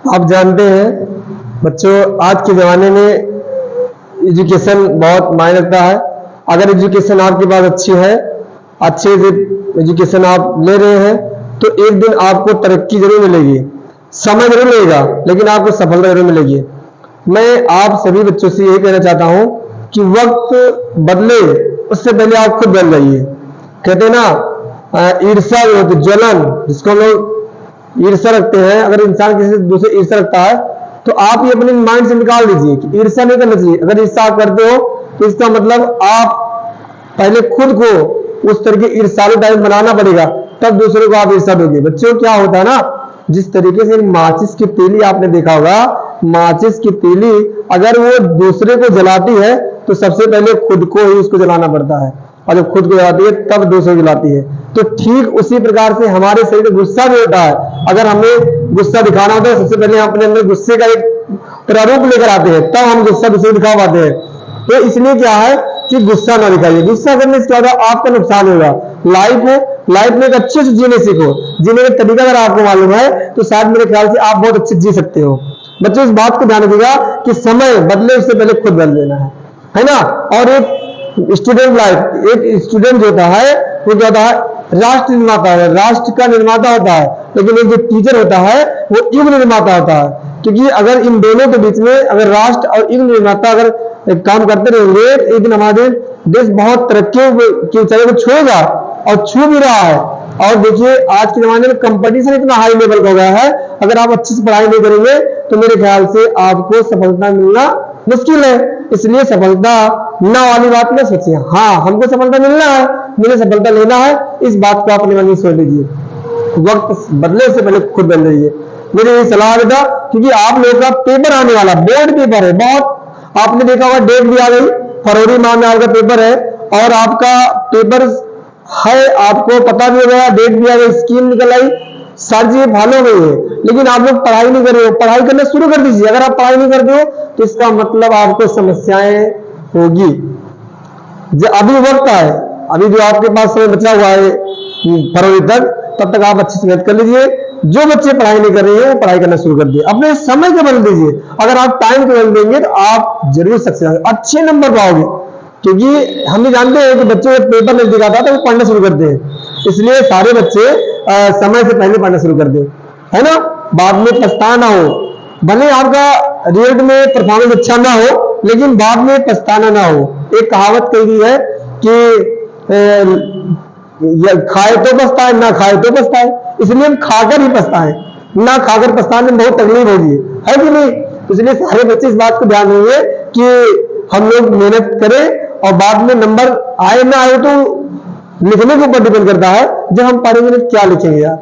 आप जानते हैं बच्चों, आज के ज़माने में एजुकेशन बहुत मायने रखता है। अगर एजुकेशन आपके पास अच्छी है, अच्छे से एजुकेशन आप ले रहे हैं, तो एक दिन आपको तरक्की जरूर मिलेगी, समय जरूर मिलेगा, लेकिन आपको सफलता जरूर मिलेगी। मैं आप सभी बच्चों से यही कहना चाहता हूं कि वक्त बदले उससे पहले आप खुद बदल जाइए। कहते हैं ना ईर्ष्या जो होती, ज्वलन, जिसको हम लोग ईर्ष्या रखते हैं, अगर इंसान किसी से दूसरे ईर्ष्या रखता है तो आप ये अपने माइंड से निकाल दीजिए कि ईर्ष्या नहीं करना चाहिए। अगर ईर्ष्या आप करते हो तो इसका मतलब आप पहले खुद को उस तरह के ईर्ष्यालु टाइप बनाना पड़ेगा, तब दूसरों को आप ईर्ष्या दोगे। बच्चों क्या होता है ना, जिस तरीके से माचिस की तीली आपने देखा होगा, माचिस की तीली अगर वो दूसरे को जलाती है तो सबसे पहले खुद को ही उसको जलाना पड़ता है, और जब खुद को जलाती है तब दूसरे को जलाती है। तो ठीक उसी प्रकार से हमारे शरीर में गुस्सा भी होता है। अगर हमें गुस्सा दिखाना होता है, सबसे पहले हम अपने अंदर गुस्से का एक प्रारूप लेकर आते हैं, तब हम गुस्सा दूसरे दिखा पाते हैं। तो इसलिए क्या है कि गुस्सा ना दिखाइए। गुस्सा करने से क्या होगा, आपका नुकसान होगा। लाइफ है, लाइफ में एक अच्छे से जीने सीखो। जीने का तरीका अगर आपको मालूम है तो शायद मेरे ख्याल से आप बहुत अच्छे जी सकते हो। बच्चों इस बात को ध्यान रखिएगा कि समय बदले उससे पहले खुद बदल लेना है ना। और एक स्टूडेंट लाइफ, एक स्टूडेंट जो होता है वो क्या होता है, राष्ट्र निर्माता है, राष्ट्र का निर्माता होता है। लेकिन एक जो टीचर होता है वो युग निर्माता होता है। क्योंकि अगर इन दोनों के बीच में अगर राष्ट्र और युग निर्माता अगर काम करते रहेंगे, एक दिन हमारे देश बहुत तरक्की की ऊंचाई को छूएगा, और छू भी रहा है। और देखिए आज के जमाने में कंपटीशन इतना हाई लेवल का हो गया है, अगर आप अच्छे से पढ़ाई नहीं करेंगे तो मेरे ख्याल से आपको सफलता मिलना मुश्किल है। इसलिए सफलता ना वाली बात न सोचिए। हाँ, हमको सफलता मिलना है, मुझे सफलता लेना है, इस बात को अपने मन में सोच लीजिए। वक्त बदले से पहले खुद बदल जाइए, मेरी यही सलाह बेटा। क्योंकि आप लोगों का पेपर आने वाला, बोर्ड पेपर है, बहुत आपने देखा होगा, डेट भी आ गई, फरवरी माह में आपका पेपर है, और आपका पेपर है, आपको पता भी हो गया, डेट भी आ गई, स्कीम निकल आई, सारी चीजें फॉलो हो गई है। लेकिन आप लोग पढ़ाई नहीं कर रहे हो। पढ़ाई करना शुरू कर दीजिए। अगर आप पढ़ाई नहीं करते हो तो इसका मतलब आपको समस्याएं होगी। जो अभी वक्त है, अभी जो आपके पास समय बचा हुआ है फरवरी तक, तब तक आप अच्छी से मेहनत कर लीजिए। जो बच्चे पढ़ाई नहीं कर रहे हैं पढ़ाई करना शुरू कर दिए, अपने समय को बदल दीजिए। अगर आप टाइम को बदल देंगे तो आप जरूर सक्सेस, अच्छे नंबर पाओगे। क्योंकि हम भी जानते हैं कि बच्चे पेपर नजदीक आता है तो वो पढ़ना शुरू करते हैं। इसलिए सारे बच्चे समय से पहले पढ़ना शुरू कर दें, है ना, बाद में पछताना हो। भले आपका रिजल्ट में परफॉर्मेंस अच्छा ना हो, लेकिन बाद में पछताना ना हो। एक कहावत कही गई है कि खाए तो पछताए, ना खाए तो पछताए। इसलिए हम खाकर ही पछताएं, ना खाकर पछताने में बहुत तकलीफ होगी, है कि नहीं। इसलिए सारे बच्चे इस बात को ध्यान देंगे कि हम लोग मेहनत करें, और बाद में नंबर आए ना आए तो लिखने के ऊपर डिपेंड करता है, जब हम पढ़ेंगे तो क्या लिखेंगे यार।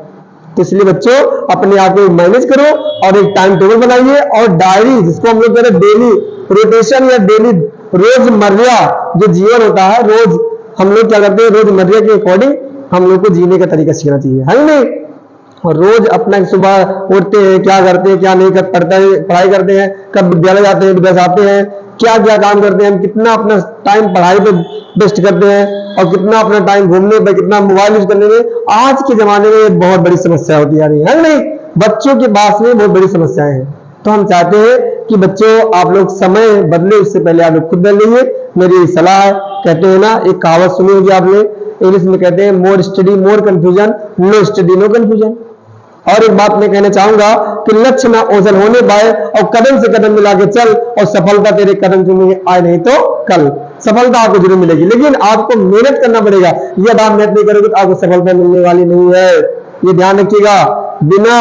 तो इसलिए बच्चों अपने आप को मैनेज करो और एक टाइम टेबल बनाइए, और डायरी, जिसको हम लोग कह रहे हैं डेली रोटेशन या डेली रोजमर्रा जो जीवन होता है, रोज हम लोग क्या करते हैं, रोजमर्रा के अकॉर्डिंग हम लोग को जीने का तरीका सीखना चाहिए, है नहीं। और रोज अपना सुबह उठते हैं, क्या करते हैं क्या नहीं कर पढ़ते हैं, पढ़ाई करते हैं, कब विद्यालय जाते हैं, विद्यालय आते हैं, क्या क्या काम करते हैं, हम कितना अपना टाइम पढ़ाई पे वेस्ट करते हैं, और कितना अपना टाइम घूमने पे, कितना मोबाइल यूज करने में। आज के जमाने में ये बहुत बड़ी समस्या होती जा रही है नहीं। बच्चों के पास में बहुत बड़ी समस्याएं हैं। तो हम चाहते हैं कि बच्चों आप लोग समय बदले उससे पहले आप लोग खुद बदल लीजिए, मेरी सलाह है। कहते हैं ना, एक कहावत सुनी होगी आपने, इंग्लिश में कहते हैं more study more confusion, no study no confusion. और एक बात मैं कहना चाहूंगा कि लक्ष्य ना ओझल होने पाए, और कदम से कदम मिला के चल, और सफलता तेरे कदम से आए नहीं तो कल सफलता आपको जरूर मिलेगी। लेकिन आपको मेहनत करना पड़ेगा। यदि आप मेहनत नहीं करोगे तो आपको सफलता मिलने वाली नहीं है, ये ध्यान रखिएगा। बिना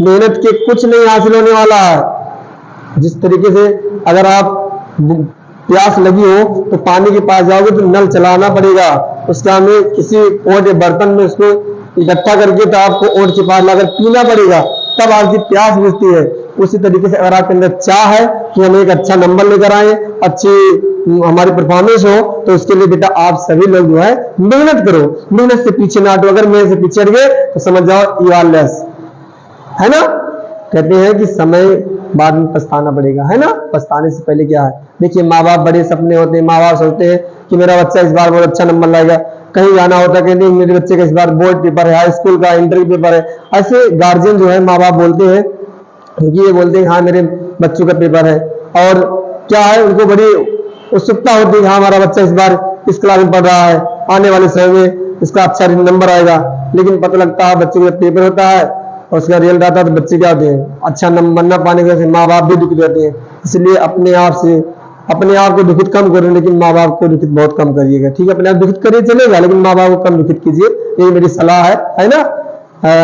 मेहनत के कुछ नहीं हासिल होने वाला है। जिस तरीके से अगर आप प्यास लगी हो तो पानी के पास जाओगे तो नल चलाना पड़ेगा, उसका हमें किसी ओट या बर्तन में उसको इकट्ठा करके तो आपको ओट के पास लाकर पीना पड़ेगा, तब आपकी प्यास बुझती है। उसी तरीके से अगर आपके अंदर चाह है कि हम एक अच्छा नंबर लेकर आए, अच्छी हमारी परफॉर्मेंस हो, तो उसके लिए बेटा आप सभी लोग जो है मेहनत करो, मेहनत से पीछे ना हटो। अगर मेहनत से पीछे हट गए तो समझ जाओ यू आर लेस, है ना। कहते हैं कि समय बाद में पछताना पड़ेगा, है ना। पछताने से पहले क्या है, देखिए माँ बाप बड़े सपने होते हैं, माँ बाप सोचते हैं कि मेरा बच्चा इस बार बहुत अच्छा नंबर लाएगा, कहीं जाना होता है कहते हैं मेरे बच्चे का इस बार बोर्ड पेपर है, हाई स्कूल का इंटरव्यू पेपर है। ऐसे गार्जियन जो है माँ बाप बोलते हैं क्योंकि ये बोलते हैं हाँ मेरे बच्चों का पेपर है, और क्या है उनको बड़ी उत्सुकता होती है, हाँ हमारा बच्चा इस बार इस क्लास में पढ़ रहा है, आने वाले समय में इसका अच्छा नंबर आएगा। लेकिन पता लगता है बच्चे का पेपर होता है और उसका रिजल्ट आता है तो बच्चे क्या होते हैं, अच्छा नंबर न पाने की वजह से माँ बाप भी दुखित रहते हैं। इसलिए अपने आप को दुखित कम करें, लेकिन माँ बाप को दुखित बहुत कम करिएगा। ठीक है, अपने आप दुखित करिए चलेगा, लेकिन माँ बाप को कम दुखित कीजिए, यही मेरी सलाह है ना।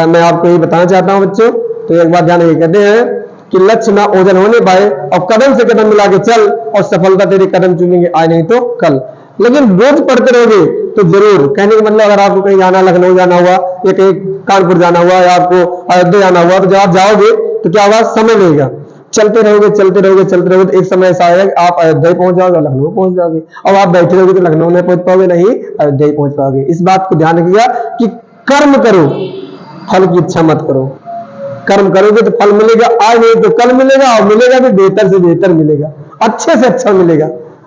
मैं आपको यही बताना चाहता हूँ बच्चों। तो एक बात ध्यान रखिए, कहते हैं कि लक्ष्य ना ओझल होने पाए और कदम से कदम मिला के चल, और सफलता तेरे कदम चूमेंगे आज नहीं तो कल। लेकिन रोज पढ़ते रहोगे तो जरूर, कहने का मतलब अगर आपको कहीं जाना, लखनऊ जाना हुआ या कहीं कानपुर जाना हुआ या आपको अयोध्या जाना हुआ, तो जब आप जाओगे तो क्या होगा, समय लगेगा। चलते रहोगे तो एक समय ऐसा आएगा कि आप अयोध्या पहुंच जाओगे, लखनऊ पहुंच जाओगे। और आप बैठे रहोगे तो लखनऊ नहीं पहुंच पाओगे, नहीं अयोध्या पहुंच पाओगे। इस बात को ध्यान रखिएगा कि कर्म करो, फल की इच्छा मत करो। कर्म करोगे तो फल मिलेगा, आज नहीं तो कल मिलेगा, और मिलेगा भी बेहतर से बेहतर मिलेगा, अच्छे से अच्छा मिलेगा,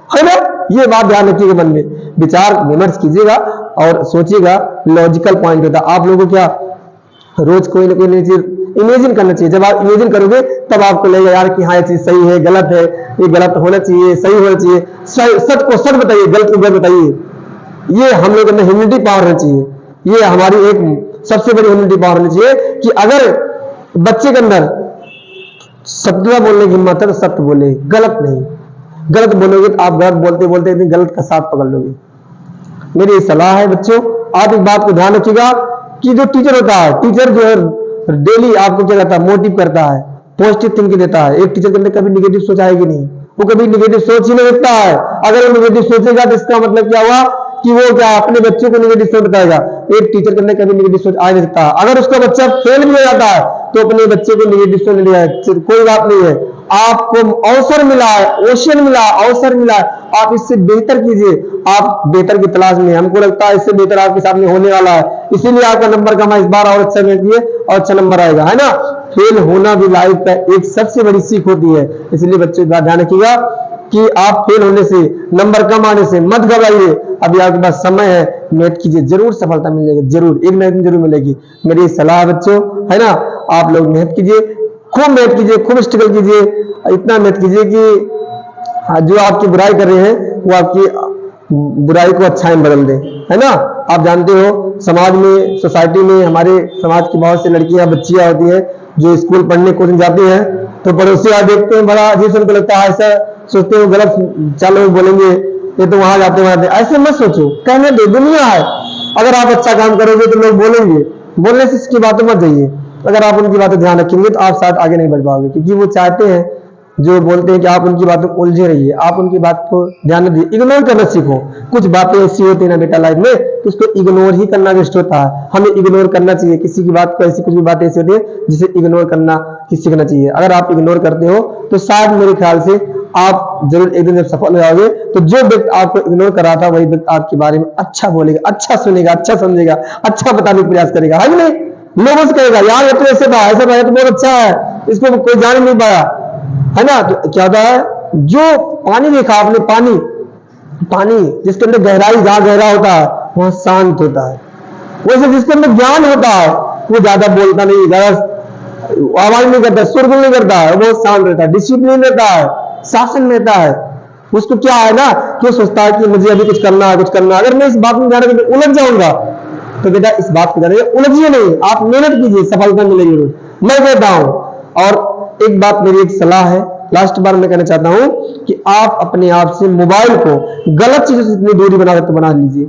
है ना। ये बात ध्यान रखिएगा, मन में विचार विमर्श कीजिएगा और सोचिएगा। लॉजिकल पॉइंट होता है। आप लोगों को क्या रोज कोई ना कोई नई चीज इमेजिन करना चाहिए। जब आप इमेजिन करोगे तब आपको लगेगा यार कि हाँ ये चीज सही है, गलत है, ये गलत होना चाहिए, सही होना चाहिए। सच को सच बताइए, गलत को गलत बताइए। ये हम लोग के अंदर ह्यूमिलिटी पावर होनी चाहिए। ये हमारी एक सबसे बड़ी ह्यूमिलिटी पावर होनी चाहिए कि अगर बच्चे के अंदर सत्य बोलने की हिम्मत है तो सत्य बोले, गलत नहीं। गलत बोलोगे तो आप गलत बोलते बोलते गलत का साथ पकड़ लोगे। मेरी सलाह है बच्चों, आप एक बात को ध्यान रखिएगा कि जो टीचर होता है, टीचर जो है डेली आपको क्या करता है, मोटिव करता है, पॉजिटिव थिंकिंग देता है। एक टीचर के अंदर कभी निगेटिव सोच आएगी नहीं, वो कभी निगेटिव सोच ही नहीं रखता है। अगर वो निगेटिव सोचेगा तो इसका मतलब क्या हुआ कि वो क्या अपने बच्चों को निगेटिव सोच बताएगा। एक टीचर के अंदर कभी निगेटिव सोच आ नहीं सकता। अगर उसका बच्चा फेल भी हो जाता है तो अपने बच्चे को निगेटिव सोच नहीं है, कोई बात नहीं है। आपको अवसर मिला है, ओशन मिला, अवसर मिला है, आप इससे बेहतर कीजिए। आप बेहतर की तलाश में, हमको लगता है इससे बेहतर आपके सामने होने वाला है, इसीलिए आपका नंबर कमा, इस बार और अच्छा कीजिए और अच्छा नंबर आएगा, है ना। फेल होना भी लाइफ का एक सबसे बड़ी सीख होती है। इसलिए बच्चों का ध्यान रखिएगा कि आप फेल होने से, नंबर कम आने से मत घबराइए। अभी आपके पास समय है, मेहनत कीजिए, जरूर सफलता मिल जाएगी, जरूर एक ना दिन जरूर मिलेगी। मेरी सलाह बच्चों, है ना, आप लोग मेहनत कीजिए, खूब मेहनत कीजिए, खूब स्ट्रगल कीजिए। इतना मेहनत कीजिए कि जो आपकी बुराई कर रहे हैं वो आपकी बुराई को अच्छाई में बदल दे, है ना। आप जानते हो समाज में, सोसाइटी में हमारे समाज की बहुत सी लड़कियां, बच्चियां होती है जो स्कूल पढ़ने कोचिंग जाती हैं, तो पड़ोसी आप देखते हैं, बड़ा अजीब से उनको लगता है, ऐसा सोचते हो गलत चार लोग बोलेंगे ये तो वहां जाते वहां जाते। ऐसे मत सोचो, कहने दो, दुनिया है। अगर आप अच्छा काम करोगे तो लोग बोलेंगे, बोलने से इसकी बातों मत जाइए। अगर आप उनकी बातें ध्यान रखेंगे तो आप शायद आगे नहीं बढ़ पाओगे, क्योंकि वो चाहते हैं, जो बोलते हैं कि आप उनकी बातों को उलझे रहिए, आप उनकी बात को ध्यान न दीजिए, इग्नोर करना सीखो। कुछ बातें ऐसी होती है ना बेटा लाइफ में, तो उसको इग्नोर ही करना बेस्ट होता है। हमें इग्नोर करना चाहिए किसी की बात को। ऐसी कुछ भी बातें ऐसी होती है जिसे इग्नोर करना ही सीखना चाहिए। अगर आप इग्नोर करते हो तो शायद मेरे ख्याल से आप जरूर एक दिन जब सफल हो जाओगे तो जो व्यक्ति आपको इग्नोर कर रहा था वही व्यक्ति आपके बारे में अच्छा बोलेगा, अच्छा सुनेगा, अच्छा समझेगा, अच्छा बताने का प्रयास करेगा, है नहीं। लोगों से कहेगा यार ये तो ऐसे था, ऐसा था, ये तो बहुत अच्छा है, इसको कोई जान नहीं पाया, है ना। तो क्या होता है, जो पानी देखा आपने, पानी जिसके अंदर गहराई, जहां गहरा होता है वहां शांत होता है। वैसे जिसके अंदर ज्ञान होता है वो ज्यादा बोलता नहीं, ज्यादा आवाज नहीं करता, शोरगुल नहीं करता है, बहुत शांत रहता है, डिसिप्लिन रहता है, शासन रहता है। उसको क्या है ना, क्यों सोचता है कि मुझे अभी कुछ करना है, कुछ करना है। अगर मैं इस बात में ध्यान रखकर उलझ जाऊंगा तो बेटा इस बात को ध्यान रखिए, उलझिए नहीं, आप मेहनत कीजिए, सफलता मिलेगी रोज, मैं कहता हूं। और एक बात मेरी एक सलाह है, लास्ट बार मैं कहना चाहता हूं कि आप अपने आप से मोबाइल को गलत चीजों से इतनी दूरी बना सकते बना लीजिए,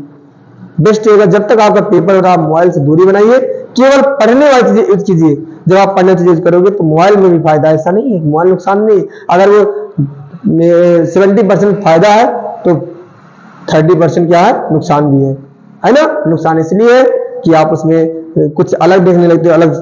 बेस्ट होगा। जब तक आपका पेपर होगा आप मोबाइल से दूरी बनाइए, केवल पढ़ने वाली चीजें यूज कीजिए। जब आप पढ़ने की चीज करोगे तो मोबाइल में भी फायदा, ऐसा नहीं है मोबाइल नुकसान नहीं। अगर वो 70% फायदा है तो 30% क्या है, नुकसान भी है ना। नुकसान इसलिए है कि आप उसमें कुछ अलग देखने लगते हो, अलग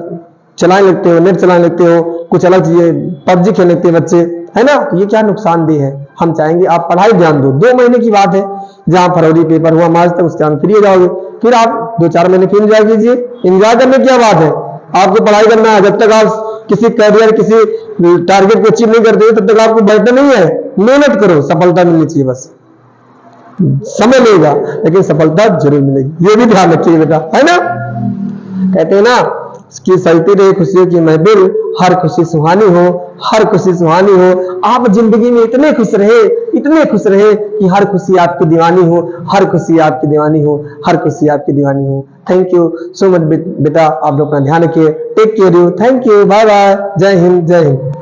चलाने लगते हो, नेट चलाने लगते हो, कुछ अलग चीजें, पबजी खेलने लगते हैं बच्चे, है ना। तो ये क्या नुकसानदेह है। हम चाहेंगे आप पढ़ाई ध्यान दो। 2 महीने की बात है, जहां फरवरी पेपर हुआ मार्च तक, उसके बाद फ्री हो जाओगे, फिर आप 2-4 महीने फिर एंजॉय कीजिए। एंजॉय करने की क्या बात है, आपको पढ़ाई करना है। जब तक आप किसी कैरियर, किसी टारगेट को अचीव नहीं करते तब तक आपको बैठना नहीं है, मेहनत करो, सफलता मिलनी चाहिए। बस समय लेगा लेकिन सफलता जरूर मिलेगी, ये भी ध्यान रखिए बेटा, है ना। कहते हैं ना कि सलती रहे खुशियों की महफिल, हर खुशी सुहानी हो, हर खुशी सुहानी हो। आप जिंदगी में इतने खुश रहे कि हर खुशी आपकी दीवानी हो, हर खुशी आपकी दीवानी हो, हर खुशी आपकी दीवानी हो। थैंक यू सो मच बेटा, आप लोग अपना ध्यान रखिए। Take care you, thank you, bye bye, जय हिंद, जय हिंद।